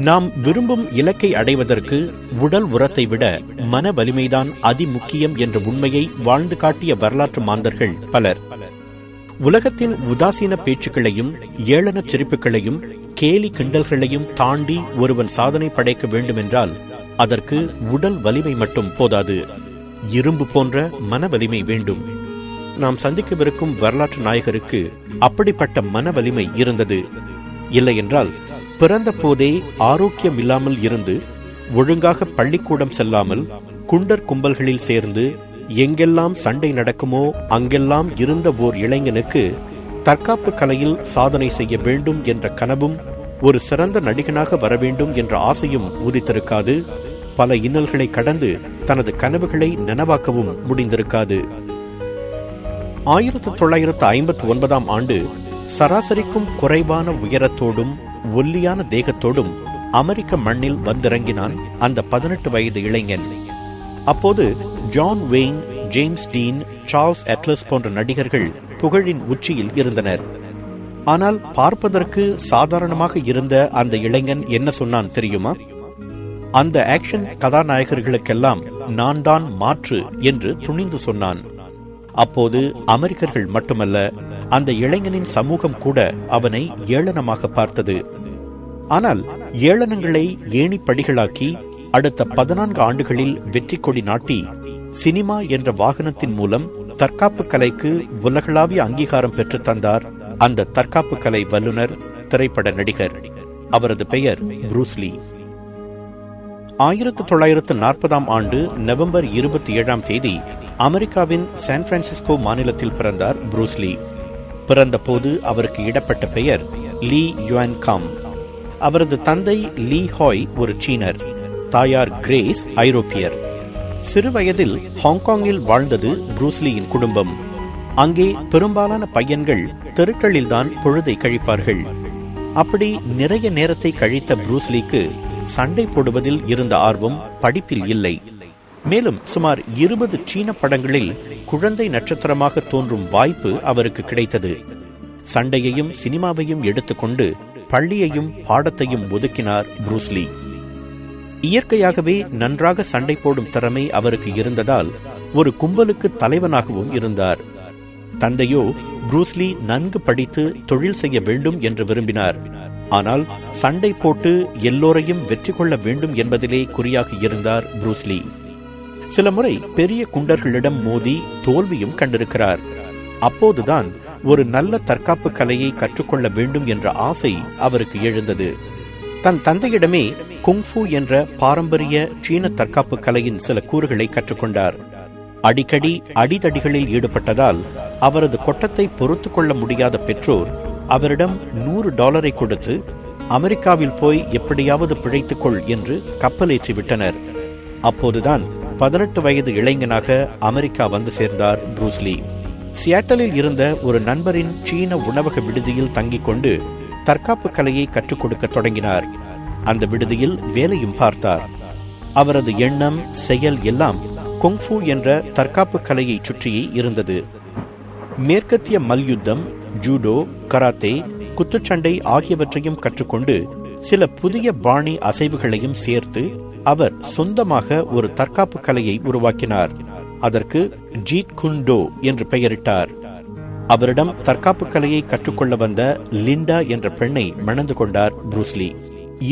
நாம் விரும்பும் இலக்கை அடைவதற்கு உடல் உரத்தை விட மன வலிமைதான் அதிமுக்கியம் என்ற உண்மையை வாழ்ந்து காட்டிய வரலாற்று மாந்தர்கள் பலர். உலகத்தின் உதாசீன பேச்சுக்களையும் ஏளன சிரிப்புகளையும் கேலி கிண்டல்களையும் தாண்டி ஒருவன் சாதனை படைக்க வேண்டுமென்றால் அதற்கு உடல் வலிமை மட்டும் போதாது, இரும்பு போன்ற மன வலிமை வேண்டும். நாம் சந்திக்கவிருக்கும் வரலாற்று நாயகருக்கு அப்படிப்பட்ட மன வலிமை இருந்தது. இல்லையென்றால் பிறந்த போதே ஆரோக்கியம் இல்லாமல் இருந்து ஒழுங்காக பள்ளிக்கூடம் செல்லாமல் குண்டர் கும்பல்களில் சேர்ந்து எங்கெல்லாம் சண்டை நடக்குமோ அங்கெல்லாம் இருந்த ஓர் இளைஞனுக்கு தற்காப்பு கலையில் சாதனை செய்ய வேண்டும் என்ற கனவும் ஒரு சிறந்த நடிகனாக வர வேண்டும் என்ற ஆசையும் உதித்திருக்காது. பல இன்னல்களை கடந்து தனது கனவுகளை நனவாக்கவும் முடிந்திருக்காது. 1959 ஆண்டு சராசரிக்கும் குறைவான உயரத்தோடும் ஒல்லியான தேகத்தோடும் அமெரிக்க மண்ணில் வந்திறங்கினான் அந்த 18 வயது இளைஞன். அப்போது John Wayne, James Dean, Charles Atlas போன்ற நடிகர்கள் புகழின் உச்சியில் இருந்தனர். ஆனால் பார்ப்பதற்கு சாதாரணமாக இருந்த அந்த இளைஞன் என்ன சொன்னான் தெரியுமா? அந்த ஆக்ஷன் கதாநாயகர்களுக்கெல்லாம் நான் தான் மாற்று என்று துணிந்து சொன்னான். அப்போது அமெரிக்கர்கள் மட்டுமல்ல, அந்த இளைஞனின் சமூகம் கூட அவனை ஏளனமாக பார்த்தது. ஆனால் ஏளனங்களை ஏணிப்படிகளாக்கி அடுத்த 14 ஆண்டுகளில் வெற்றி கொடி நாட்டி சினிமா என்ற வாகனத்தின் மூலம் தற்காப்பு கலைக்கு உலகளாவிய அங்கீகாரம் பெற்று தந்தார் அந்த தற்காப்பு கலை வல்லுநர், திரைப்பட நடிகர். அவரது பெயர் புரூஸ் லீ. 1940 ஆண்டு நவம்பர் 27 அமெரிக்காவின் சான் பிரான்சிஸ்கோ மாநிலத்தில் பிறந்தார் புரூஸ் லீ. பிறந்த போது அவருக்கு இடப்பட்ட பெயர் லீ யுவான் காம். அவரது தந்தை லீ ஹாய் ஒரு சீனர், தாயார் கிரேஸ் ஐரோப்பியர். சிறு வயதில் ஹாங்காங்கில் வாழ்ந்தது புரூஸ் லீயின் குடும்பம். அங்கே பெரும்பாலான பையன்கள் தெருக்களில்தான் பொழுதை கழிப்பார்கள். அப்படி நிறைய நேரத்தை கழித்த புரூஸ் லீக்கு சண்டை போடுவதில் இருந்த ஆர்வம் படிப்பில் இல்லை. மேலும் சுமார் 20 சீன படங்களில் குழந்தை நட்சத்திரமாக தோன்றும் வாய்ப்பு அவருக்கு கிடைத்தது. சண்டையையும் சினிமாவையும் எடுத்துக்கொண்டு பள்ளியையும் பாடத்தையும் ஒதுக்கினார் புரூஸ் லீ. இயற்கையாகவே நன்றாக சண்டை போடும் திறமை அவருக்கு இருந்ததால் ஒரு கும்பலுக்கு தலைவனாகவும் இருந்தார். தந்தையோ புரூஸ் லீ நன்கு படித்து தொழில் செய்ய வேண்டும் என்று விரும்பினார். ஆனால் சண்டை போட்டு எல்லோரையும் வெற்றி கொள்ள வேண்டும் என்பதிலே குறியாக இருந்தார் புரூஸ் லீ. சில முறை பெரிய குண்டர்களிடம் மோதி தோல்வியும் கண்டிருக்கிறார். அப்போதுதான் ஒரு நல்ல தற்காப்பு கலையை கற்றுக்கொள்ள வேண்டும் என்ற ஆசை அவருக்கு எழுந்தது. தன் தந்தையிடமே குங்ஃபு என்ற பாரம்பரிய சீன தற்காப்பு கலையின் சில கூறுகளை கற்றுக்கொண்டார். அடிக்கடி அடிதடிகளில் ஈடுபட்டதால் அவரது கொட்டத்தை பொறுத்து கொள்ள முடியாத பெற்றோர் அவரிடம் $100 கொடுத்து அமெரிக்காவில் போய் எப்படியாவது பிழைத்துக்கொள் என்று கப்பலேற்றி விட்டனர். அப்போதுதான் 18 வயது இளைஞனாக அமெரிக்கா வந்து சேர்ந்தார் புரூஸ் லீ. சியாட்டலில் இருந்த ஒரு நண்பரின் சீன உணவக விடுதியில் தங்கிக் கொண்டு தற்காப்பு கலையை கற்றுக் கொடுக்க தொடங்கினார். அந்த விடுதியில் வேலையும் பார்த்தார். அவரது எண்ணம், செயல் எல்லாம் குங்ஃபு என்ற தற்காப்பு கலையை சுற்றியே இருந்தது. மேற்கத்திய மல்யுத்தம், ஜூடோ, கராத்தே, குத்துச்சண்டை ஆகியவற்றையும் கற்றுக்கொண்டு சில புதிய பாணி அசைவுகளையும் சேர்த்து அவர் சொந்தமாக ஒரு தற்காப்பு கலையை உருவாக்கினார். அதற்கு ஜீட் குண்டோ என்று பெயரிட்டார். அவரிடம் தற்காப்பு கலையை கற்றுக்கொள்ள வந்த லிண்டா என்ற பெண்ணை மணந்து கொண்டார் புரூஸ் லீ.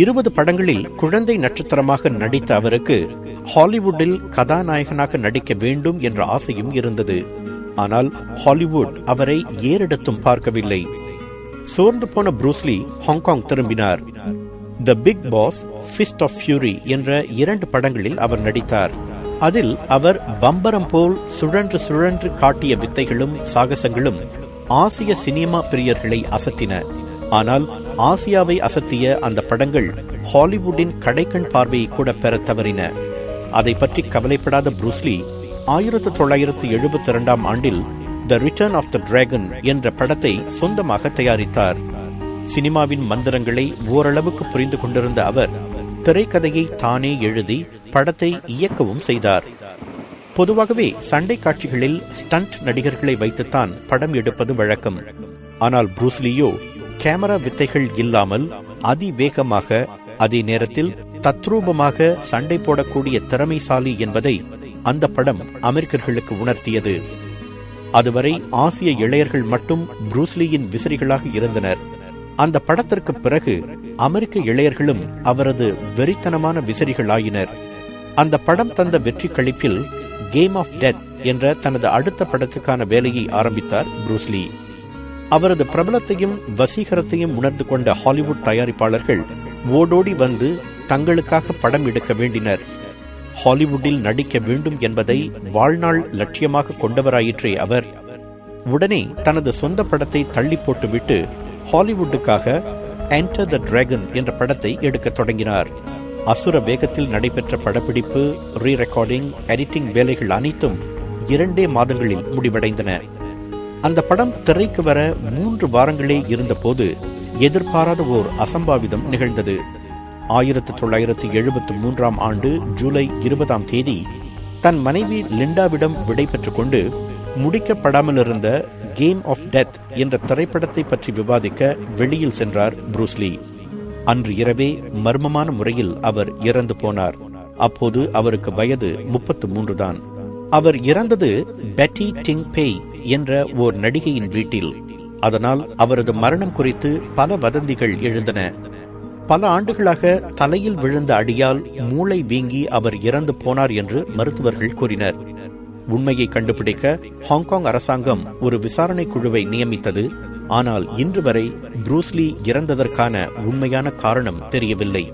20 படங்களில் குழந்தை நட்சத்திரமாக நடித்த அவருக்கு ஹாலிவுட்டில் கதாநாயகனாக நடிக்க வேண்டும் என்ற ஆசையும் இருந்தது. ஆனால் ஹாலிவுட் அவரை ஏறெடுத்தும் பார்க்கவில்லை. சோர்ந்து போன புரூஸ் லீ ஹாங்காங் திரும்பினார். The Big Boss, Fist of Fury என்ற 2 படங்களில் அவர் நடித்தார். அதில் அவர் பம்பரம் போல் சுழன்று சுழன்று காட்டிய வித்தைகளும் சாகசங்களும் ஆசிய சினிமா பிரியர்களை அசத்தின. ஆனால் ஆசியாவை அசத்திய அந்த படங்கள் ஹாலிவுட்டின் கடைக்கண் பார்வையை கூட பெற தவறின. அதை பற்றி கவலைப்படாத புரூஸ் லீ 1972 ஆண்டில் The Return of the Dragon என்ற படத்தை சொந்தமாக தயாரித்தார். சினிமாவின் மந்திரங்களை ஓரளவுக்கு புரிந்து கொண்டிருந்த அவர் திரைக்கதையை தானே எழுதி படத்தை இயக்கவும் செய்தார். பொதுவாகவே சண்டை காட்சிகளில் ஸ்டண்ட் நடிகர்களை வைத்துத்தான் படம் எடுப்பது வழக்கம். ஆனால் புரூஸ் லீயோ கேமரா வித்தைகள் இல்லாமல் அதிவேகமாக அதே நேரத்தில் தத்ரூபமாக சண்டை போடக்கூடிய திறமைசாலி என்பதை அந்த படம் அமெரிக்கர்களுக்கு உணர்த்தியது. அதுவரை ஆசிய இளையர்கள் மட்டும் புரூஸ்லியின் விசிறிகளாக இருந்தனர். அந்த படத்திற்கு பிறகு அமெரிக்க இளையர்களும் அவரது வெறித்தனமான விசிறிகளாயினர். அந்த படம் தந்த வெற்றி களிப்பில் கேம் ஆஃப் டெத் என்ற தனது அடுத்த படத்துக்கான வேலையை ஆரம்பித்தார் புரூஸ்லி. அவரது பிரபலத்தையும் வசீகரத்தையும் உணர்ந்து கொண்ட ஹாலிவுட் தயாரிப்பாளர்கள் ஓடோடி வந்து தங்களுக்காக படம் எடுக்க வேண்டினர். ஹாலிவுட்டில் நடிக்க வேண்டும் என்பதை வாழ்நாள் லட்சியமாக கொண்டவராயிற்றே அவர். உடனே தனது சொந்த படத்தை தள்ளி போட்டுவிட்டு ஹாலிவுட்டுக்காக என்டர் த டிராகன் என்ற படத்தை எடுக்க தொடங்கினார். அசுர வேகத்தில் நடைபெற்ற படப்பிடிப்பு, ரீ ரெக்கார்டிங், எடிட்டிங் வேலைகள் அனைத்தும் 2 மாதங்களில் முடிவடைந்தன. அந்த படம் திரைக்கு வர 3 வாரங்களே இருந்தபோது எதிர்பாராத ஓர் அசம்பாவிதம் நிகழ்ந்தது. 1973 ஆண்டு ஜூலை 20 தன் மனைவி லிண்டாவிடம் விடை பெற்றுக் கொண்டு முடிக்கப்படாமல் இருந்த கேம் ஆஃப் டெத் என்ற திரைப்படத்தை பற்றி விவாதிக்க வெளியில் சென்றார் புரூஸ்லி. அன்று இரவே மர்மமான முறையில் அவர் இறந்து போனார். அப்போது அவருக்கு வயது 33 தான். அவர் இறந்தது பெட்டி டிங் பேய் என்ற ஓர் நடிகையின் வீட்டில். அதனால் அவரது மரணம் குறித்து பல வதந்திகள் எழுந்தன. பல ஆண்டுகளாக தலையில் விழுந்த அடியால் மூளை வீங்கி அவர் இறந்து போனார் என்று மருத்துவர்கள் கூறினர். உண்மையை கண்டுபிடிக்க ஹாங்காங் அரசாங்கம் ஒரு விசாரணை குழுவை நியமித்தது. ஆனால் இன்று வரை புரூஸ்லி இறந்ததற்கான உண்மையான காரணம் தெரியவில்லை.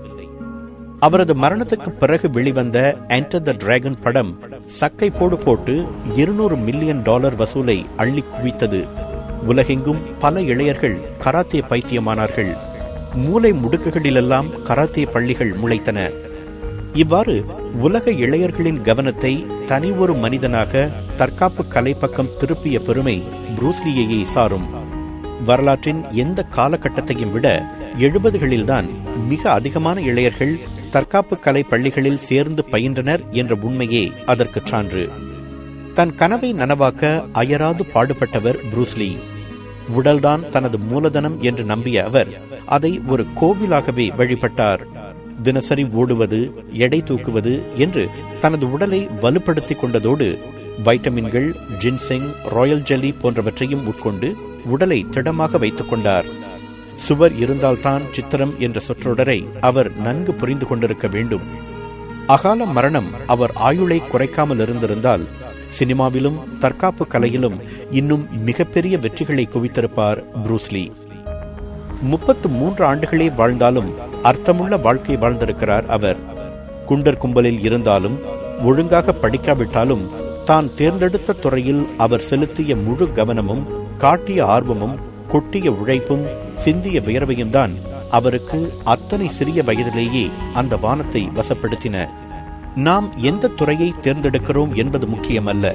அவரது மரணத்துக்கு பிறகு வெளிவந்த என்டர் த டிராகன் படம் சக்கை போட்டு $200 மில்லியன் வசூலை அள்ளி குவித்தது. உலகெங்கும் பல இளையர்கள் கராத்தே பைத்தியமானார்கள். மூலை முடுக்குகளிலெல்லாம் கராத்தே பள்ளிகள் முளைத்தன. இவ்வாறு உலக இளையர்களின் கவனத்தை தனி ஒரு மனிதனாக தற்காப்பு கலை பக்கம் திருப்பிய பெருமை புரூஸ்லியையே சாரும். வரலாற்றின் எந்த காலகட்டத்தையும் விட 70களில்தான் மிக அதிகமான இளையர்கள் தற்காப்பு கலை பள்ளிகளில் சேர்ந்து பயின்றனர் என்ற உண்மையே அதற்கு சான்று. தன் கனவை நனவாக்க அயராது பாடுபட்டவர் புரூஸ்லி. உடல்தான் தனது மூலதனம் என்று நம்பிய அவர் அதை ஒரு கோவிலாகவே வழிபட்டார். தினசரி ஓடுவது, எடை தூக்குவது என்று தனது உடலை வலுப்படுத்திக் கொண்டதோடு வைட்டமின்கள், ஜின்செங், ராயல் ஜெல்லி போன்றவற்றையும் உட்கொண்டு உடலை திடமாக வைத்துக் கொண்டார். சுவர் இருந்தால்தான் சித்திரம் என்ற சொற்றொடரை அவர் நன்கு புரிந்து கொண்டிருக்க வேண்டும். அகால மரணம் அவர் ஆயுளை குறைக்காமல் இருந்திருந்தால் சினிமாவிலும் தற்காப்பு கலையிலும் இன்னும் மிகப்பெரிய வெற்றிகளை குவித்திருப்பார் புரூஸ்லி. 33 ஆண்டுகளே வாழ்ந்தாலும் அர்த்தமுள்ள வாழ்க்கை வாழ்ந்திருக்கிறார் அவர். குண்டர் கும்பலில் இருந்தாலும், ஒழுங்காக படிக்காவிட்டாலும், தான் தேர்ந்தெடுத்த துறையில் அவர் செலுத்திய முழு கவனமும், காட்டிய ஆர்வமும், கொட்டிய உழைப்பும், சிந்திய வியர்வையும் தான் அவருக்கு அத்தனை சிறிய வயதிலேயே அந்த வானத்தை வசப்படுத்தின. நாம் எந்த துறையை தேர்ந்தெடுக்கிறோம் என்பது முக்கியமல்ல.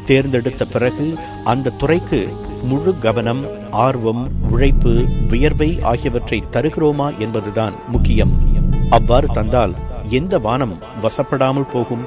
தேர்ந்தெடுத்த பிறகு அந்த துறைக்கு முழு கவனம், ஆர்வம், உழைப்பு, வியர்வை ஆகியவற்றை தருகிறோமா என்பதுதான் முக்கியம். அவ்வாறு தந்தால் எந்த வானம் வசப்படாமல் போகும்?